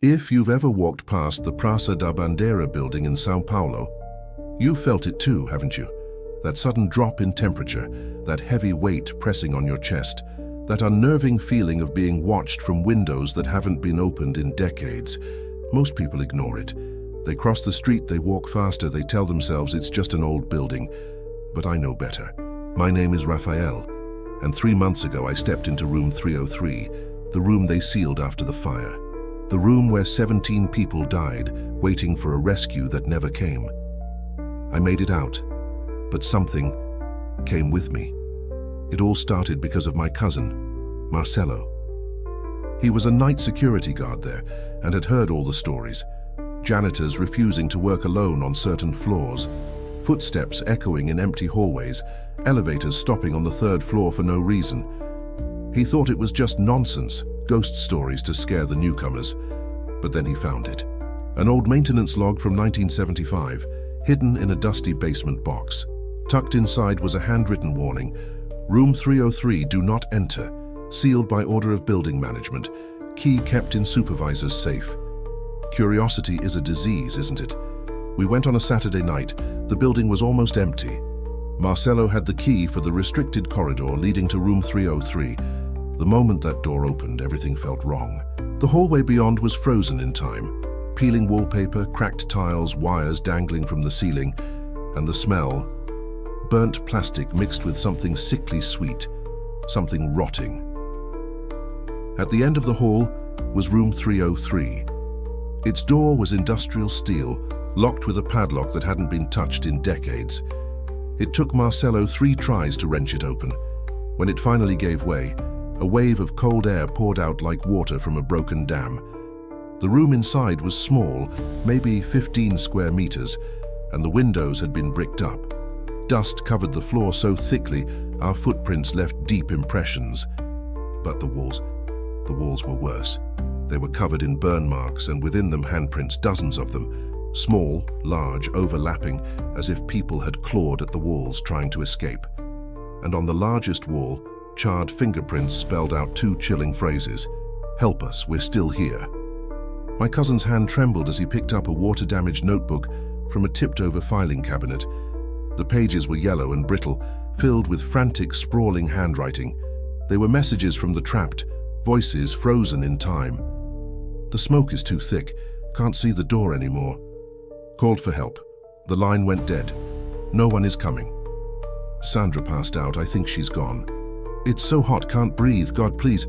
If you've ever walked past the Praça da Bandeira building in São Paulo, you've felt it too, haven't you? That sudden drop in temperature, that heavy weight pressing on your chest, that unnerving feeling of being watched from windows that haven't been opened in decades. Most people ignore it. They cross the street, they walk faster, they tell themselves it's just an old building. But I know better. My name is Rafael, and 3 months ago I stepped into room 303, the room they sealed after the fire. The room where 17 people died, waiting for a rescue that never came. I made it out, but something came with me. It all started because of my cousin, Marcelo. He was a night security guard there and had heard all the stories. Janitors refusing to work alone on certain floors, footsteps echoing in empty hallways, elevators stopping on the 3rd floor for no reason. He thought it was just nonsense, ghost stories to scare the newcomers. But then he found it. An old maintenance log from 1975, hidden in a dusty basement box. Tucked inside was a handwritten warning: Room 303, do not enter. Sealed by order of building management. Key kept in supervisor's safe. Curiosity is a disease, isn't it? We went on a Saturday night. The building was almost empty. Marcelo had the key for the restricted corridor leading to room 303. The moment that door opened, everything felt wrong. The hallway beyond was frozen in time. Peeling wallpaper, cracked tiles, wires dangling from the ceiling, and the smell, burnt plastic mixed with something sickly sweet, something rotting. At the end of the hall was room 303. Its door was industrial steel, locked with a padlock that hadn't been touched in decades. It took Marcelo 3 tries to wrench it open. When it finally gave way, a wave of cold air poured out like water from a broken dam. The room inside was small, maybe 15 square meters, and the windows had been bricked up. Dust covered the floor so thickly, our footprints left deep impressions. But the walls were worse. They were covered in burn marks, and within them handprints, dozens of them. Small, large, overlapping, as if people had clawed at the walls trying to escape. And on the largest wall, charred fingerprints spelled out 2 chilling phrases: "Help us, we're still here." My cousin's hand trembled as he picked up a water-damaged notebook from a tipped-over filing cabinet. The pages were yellow and brittle, filled with frantic, sprawling handwriting. They were messages from the trapped, voices frozen in time. "The smoke is too thick. Can't see the door anymore. Called for help. The line went dead. No one is coming. Sandra passed out. I think she's gone. It's so hot, can't breathe. God, please."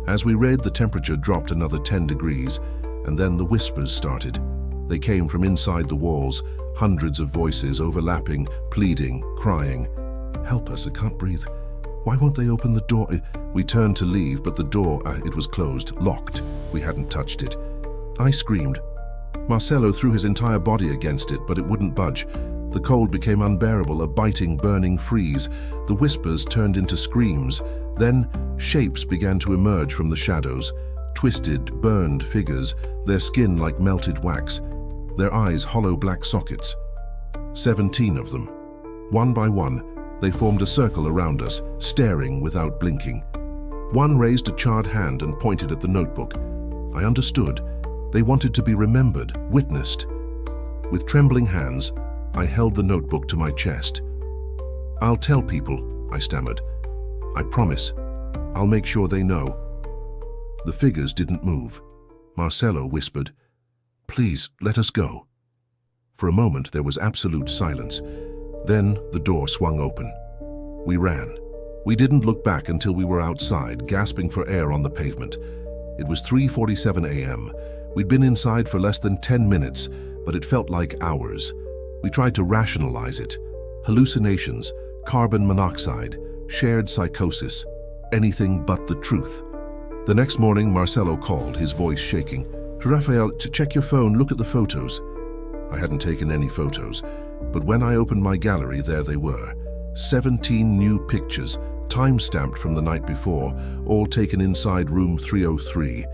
As we read, the temperature dropped another 10 degrees, and then the whispers started. They came from inside the walls, hundreds of voices overlapping, pleading, crying. "Help us, I can't breathe. Why won't they open the door?" We turned to leave, but the door, it was closed, locked. We hadn't touched it. I screamed. Marcelo threw his entire body against it, but it wouldn't budge. The cold became unbearable, a biting, burning freeze. The whispers turned into screams. Then shapes began to emerge from the shadows. Twisted, burned figures, their skin like melted wax, their eyes hollow black sockets. 17 of them. One by one, they formed a circle around us, staring without blinking. One raised a charred hand and pointed at the notebook. I understood. They wanted to be remembered, witnessed. With trembling hands, I held the notebook to my chest. "I'll tell people," I stammered. "I promise. I'll make sure they know." The figures didn't move. Marcelo whispered, "Please, let us go." For a moment, there was absolute silence. Then the door swung open. We ran. We didn't look back until we were outside, gasping for air on the pavement. It was 3:47 a.m. We'd been inside for less than 10 minutes, but it felt like hours. We tried to rationalize it. Hallucinations, carbon monoxide, shared psychosis, anything but the truth. The next morning, Marcelo called, his voice shaking. "Rafael, to check your phone, look at the photos." I hadn't taken any photos, but when I opened my gallery, there they were. 17 new pictures, time-stamped from the night before, all taken inside room 303.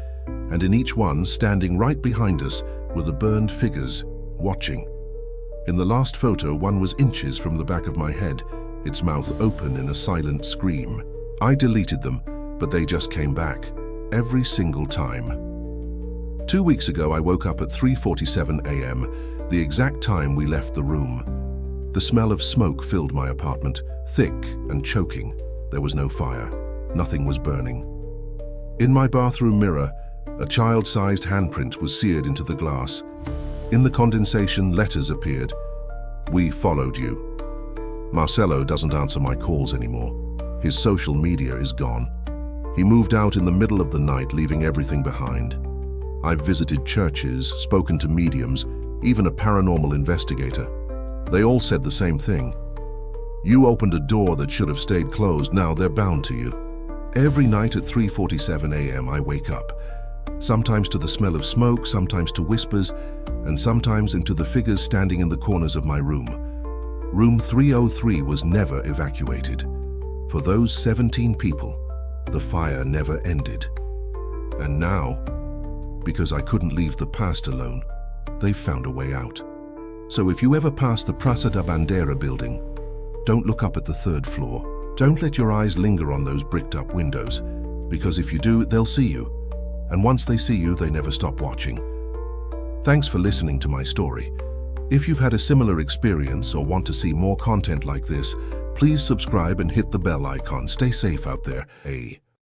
And in each one, standing right behind us, were the burned figures, watching. In the last photo, one was inches from the back of my head, its mouth open in a silent scream. I deleted them, but they just came back, every single time. 2 weeks ago, I woke up at 3:47 a.m., the exact time we left the room. The smell of smoke filled my apartment, thick and choking. There was no fire. Nothing was burning. In my bathroom mirror, a child-sized handprint was seared into the glass. In the condensation, letters appeared. "We followed you." Marcelo doesn't answer my calls anymore. His social media is gone. He moved out in the middle of the night, leaving everything behind. I've visited churches, spoken to mediums, even a paranormal investigator. They all said the same thing. You opened a door that should have stayed closed, now they're bound to you. Every night at 3:47 a.m. I wake up, sometimes to the smell of smoke, sometimes to whispers, and sometimes into the figures standing in the corners of my room. Room 303 was never evacuated. For those 17 people, the fire never ended. And now, because I couldn't leave the past alone, they've found a way out. So if you ever pass the Praça da Bandeira building, don't look up at the third floor. Don't let your eyes linger on those bricked-up windows, because if you do, they'll see you. And once they see you, they never stop watching. Thanks for listening to my story. If you've had a similar experience or want to see more content like this, please subscribe and hit the bell icon. Stay safe out there. Hey.